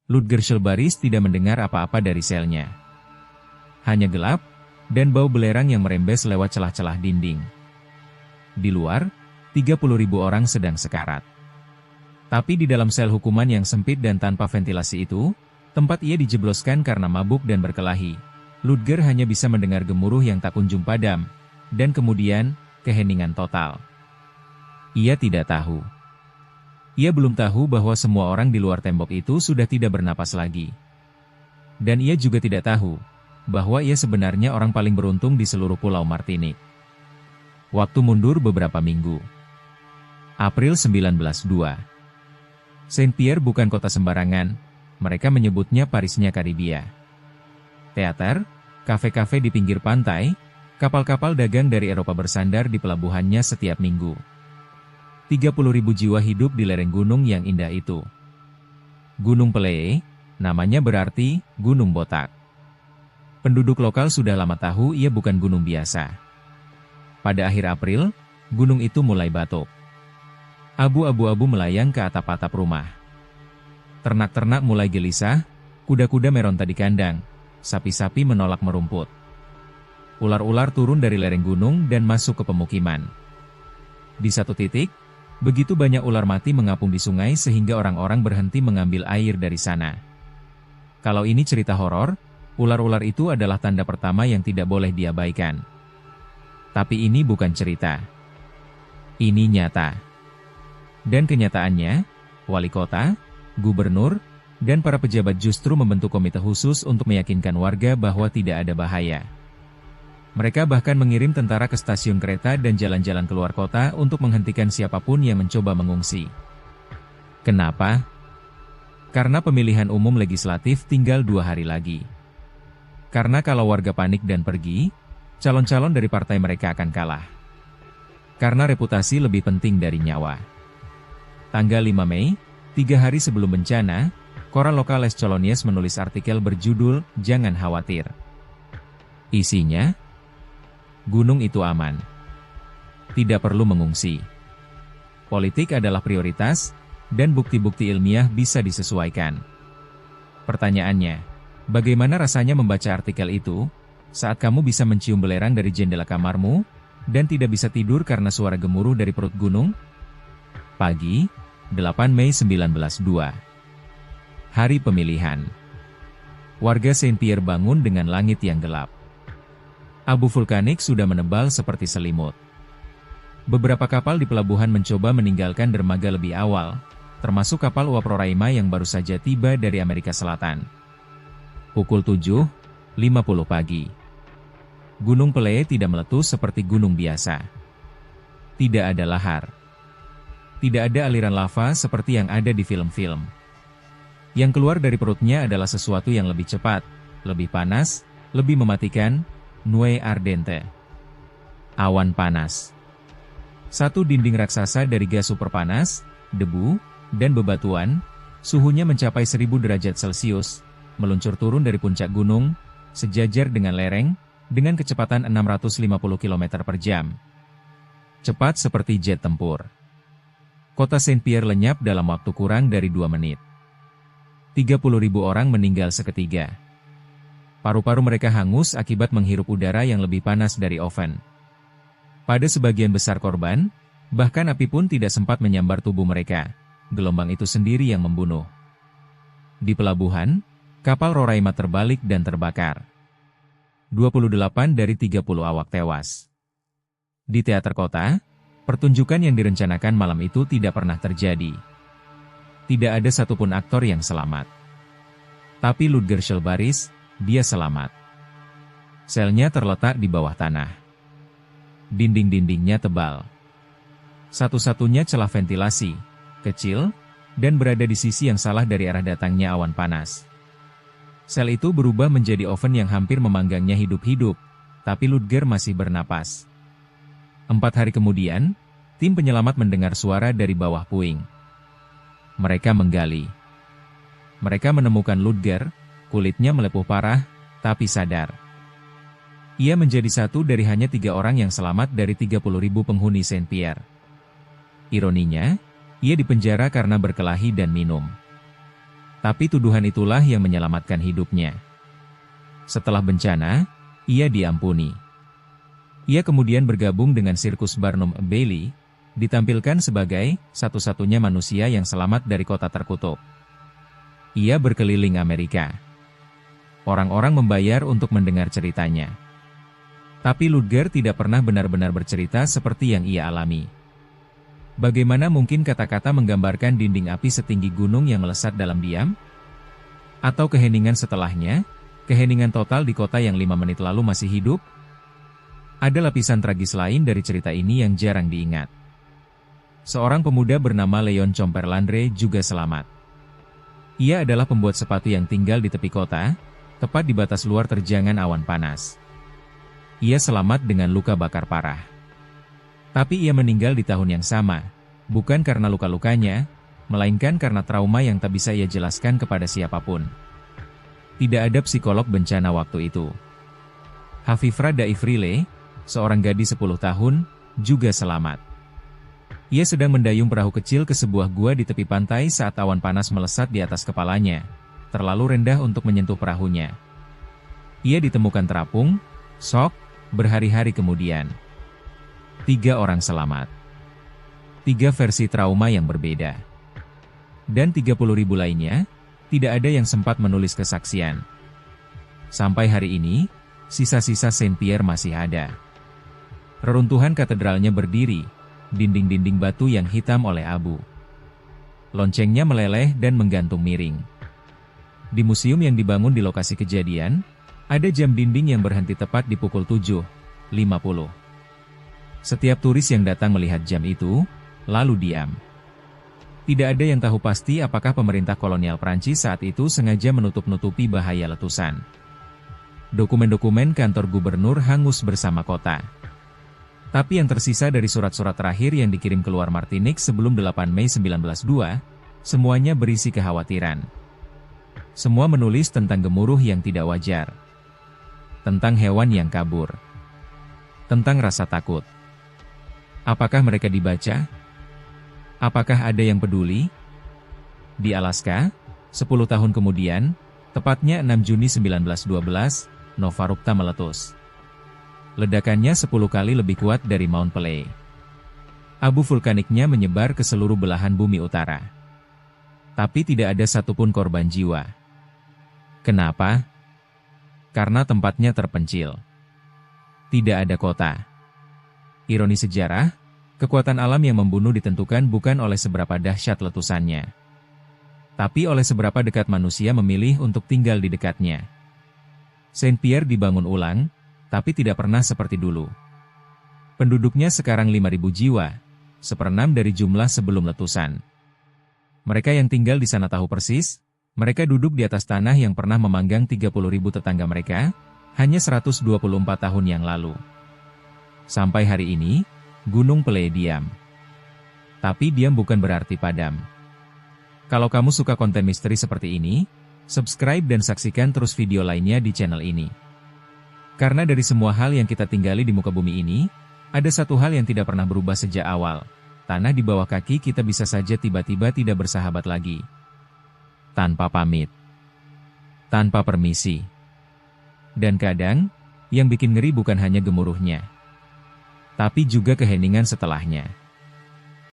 Ludger Schelbaris tidak mendengar apa-apa dari selnya. Hanya gelap, dan bau belerang yang merembes lewat celah-celah dinding. Di luar, 30.000 orang sedang sekarat. Tapi di dalam sel hukuman yang sempit dan tanpa ventilasi itu, tempat ia dijebloskan karena mabuk dan berkelahi, Ludger hanya bisa mendengar gemuruh yang tak kunjung padam, dan kemudian, keheningan total. Ia tidak tahu. Ia belum tahu bahwa semua orang di luar tembok itu sudah tidak bernapas lagi. Dan ia juga tidak tahu bahwa ia sebenarnya orang paling beruntung di seluruh Pulau Martinique. Waktu mundur beberapa minggu. April 1902. Saint-Pierre bukan kota sembarangan, mereka menyebutnya Parisnya Karibia. Teater, kafe-kafe di pinggir pantai, kapal-kapal dagang dari Eropa bersandar di pelabuhannya setiap minggu. 30.000 jiwa hidup di lereng gunung yang indah itu. Gunung Pelée, namanya berarti gunung botak. Penduduk lokal sudah lama tahu ia bukan gunung biasa. Pada akhir April, gunung itu mulai batuk. Abu-abu melayang ke atap-atap rumah. Ternak-ternak mulai gelisah, kuda-kuda meronta di kandang, sapi-sapi menolak merumput. Ular-ular turun dari lereng gunung dan masuk ke pemukiman. Di satu titik, begitu banyak ular mati mengapung di sungai sehingga orang-orang berhenti mengambil air dari sana. Kalau ini cerita horor, ular-ular itu adalah tanda pertama yang tidak boleh diabaikan. Tapi ini bukan cerita. Ini nyata. Dan kenyataannya, wali kota, gubernur, dan para pejabat justru membentuk komite khusus untuk meyakinkan warga bahwa tidak ada bahaya. Mereka bahkan mengirim tentara ke stasiun kereta dan jalan-jalan keluar kota untuk menghentikan siapapun yang mencoba mengungsi. Kenapa? Karena pemilihan umum legislatif tinggal 2 hari lagi. Karena kalau warga panik dan pergi, calon-calon dari partai mereka akan kalah. Karena reputasi lebih penting dari nyawa. Tanggal 5 Mei, 3 hari sebelum bencana, koran lokal Les Colonies menulis artikel berjudul, "Jangan Khawatir." Isinya, gunung itu aman. Tidak perlu mengungsi. Politik adalah prioritas, dan bukti-bukti ilmiah bisa disesuaikan. Pertanyaannya, bagaimana rasanya membaca artikel itu, saat kamu bisa mencium belerang dari jendela kamarmu, dan tidak bisa tidur karena suara gemuruh dari perut gunung? Pagi, 8 Mei 1902. Hari pemilihan. Warga Saint-Pierre bangun dengan langit yang gelap. Abu vulkanik sudah menebal seperti selimut. Beberapa kapal di pelabuhan mencoba meninggalkan dermaga lebih awal, termasuk kapal uap Roraima yang baru saja tiba dari Amerika Selatan. Pukul 7:50 pagi. Gunung Pelée tidak meletus seperti gunung biasa. Tidak ada lahar. Tidak ada aliran lava seperti yang ada di film-film. Yang keluar dari perutnya adalah sesuatu yang lebih cepat, lebih panas, lebih mematikan, nuée ardente. Awan panas. Satu dinding raksasa dari gas super panas, debu, dan bebatuan, suhunya mencapai 1000 derajat Celcius, meluncur turun dari puncak gunung, sejajar dengan lereng, dengan kecepatan 650 km per jam. Cepat seperti jet tempur. Kota Saint-Pierre lenyap dalam waktu kurang dari 2 menit. 30.000 orang meninggal seketika. Paru-paru mereka hangus akibat menghirup udara yang lebih panas dari oven. Pada sebagian besar korban, bahkan api pun tidak sempat menyambar tubuh mereka. Gelombang itu sendiri yang membunuh. Di pelabuhan, kapal Roraima terbalik dan terbakar. 28 dari 30 awak tewas. Di teater kota, pertunjukan yang direncanakan malam itu tidak pernah terjadi. Tidak ada satupun aktor yang selamat. Tapi Ludger Schelbaris, dia selamat. Selnya terletak di bawah tanah. Dinding-dindingnya tebal. Satu-satunya celah ventilasi, kecil, dan berada di sisi yang salah dari arah datangnya awan panas. Sel itu berubah menjadi oven yang hampir memanggangnya hidup-hidup, tapi Ludger masih bernapas. 4 hari kemudian, tim penyelamat mendengar suara dari bawah puing. Mereka menggali. Mereka menemukan Ludger, kulitnya melepuh parah, tapi sadar. Ia menjadi satu dari hanya 3 orang yang selamat dari 30.000 penghuni Saint-Pierre. Ironinya, ia dipenjara karena berkelahi dan minum. Tapi tuduhan itulah yang menyelamatkan hidupnya. Setelah bencana, ia diampuni. Ia kemudian bergabung dengan sirkus Barnum Bailey, ditampilkan sebagai satu-satunya manusia yang selamat dari kota terkutuk. Ia berkeliling Amerika. Orang-orang membayar untuk mendengar ceritanya. Tapi Ludger tidak pernah benar-benar bercerita seperti yang ia alami. Bagaimana mungkin kata-kata menggambarkan dinding api setinggi gunung yang melesat dalam diam? Atau keheningan setelahnya, keheningan total di kota yang 5 menit lalu masih hidup? Ada lapisan tragis lain dari cerita ini yang jarang diingat. Seorang pemuda bernama Leon Comperlandre juga selamat. Ia adalah pembuat sepatu yang tinggal di tepi kota, tepat di batas luar terjangan awan panas. Ia selamat dengan luka bakar parah. Tapi ia meninggal di tahun yang sama, bukan karena luka-lukanya, melainkan karena trauma yang tak bisa ia jelaskan kepada siapapun. Tidak ada psikolog bencana waktu itu. Hafifra Daifrile, seorang gadis 10 tahun, juga selamat. Ia sedang mendayung perahu kecil ke sebuah gua di tepi pantai saat awan panas melesat di atas kepalanya, terlalu rendah untuk menyentuh perahunya. Ia ditemukan terapung, shock, berhari-hari kemudian. 3 orang selamat. 3 versi trauma yang berbeda. Dan 30.000 lainnya, tidak ada yang sempat menulis kesaksian. Sampai hari ini, sisa-sisa Saint Pierre masih ada. Reruntuhan katedralnya berdiri, dinding-dinding batu yang hitam oleh abu. Loncengnya meleleh dan menggantung miring. Di museum yang dibangun di lokasi kejadian, ada jam dinding yang berhenti tepat di pukul 7.50. Setiap turis yang datang melihat jam itu, lalu diam. Tidak ada yang tahu pasti apakah pemerintah kolonial Prancis saat itu sengaja menutup-nutupi bahaya letusan. Dokumen-dokumen kantor gubernur hangus bersama kota. Tapi yang tersisa dari surat-surat terakhir yang dikirim keluar Martinique sebelum 8 Mei 1902, semuanya berisi kekhawatiran. Semua menulis tentang gemuruh yang tidak wajar. Tentang hewan yang kabur. Tentang rasa takut. Apakah mereka dibaca? Apakah ada yang peduli? Di Alaska, 10 tahun kemudian, tepatnya 6 Juni 1912, Nova Rupta meletus. Ledakannya 10 kali lebih kuat dari Mount Pelée. Abu vulkaniknya menyebar ke seluruh belahan bumi utara. Tapi tidak ada satupun korban jiwa. Kenapa? Karena tempatnya terpencil. Tidak ada kota. Ironi sejarah, kekuatan alam yang membunuh ditentukan bukan oleh seberapa dahsyat letusannya, tapi oleh seberapa dekat manusia memilih untuk tinggal di dekatnya. Saint Pierre dibangun ulang, tapi tidak pernah seperti dulu. Penduduknya sekarang 5.000 jiwa, 1/6 dari jumlah sebelum letusan. Mereka yang tinggal di sana tahu persis, mereka duduk di atas tanah yang pernah memanggang 30.000 tetangga mereka, hanya 124 tahun yang lalu. Sampai hari ini, Gunung Pelée diam. Tapi diam bukan berarti padam. Kalau kamu suka konten misteri seperti ini, subscribe dan saksikan terus video lainnya di channel ini. Karena dari semua hal yang kita tinggali di muka bumi ini, ada satu hal yang tidak pernah berubah sejak awal. Tanah di bawah kaki kita bisa saja tiba-tiba tidak bersahabat lagi. Tanpa pamit. Tanpa permisi. Dan kadang, yang bikin ngeri bukan hanya gemuruhnya, tapi juga keheningan setelahnya.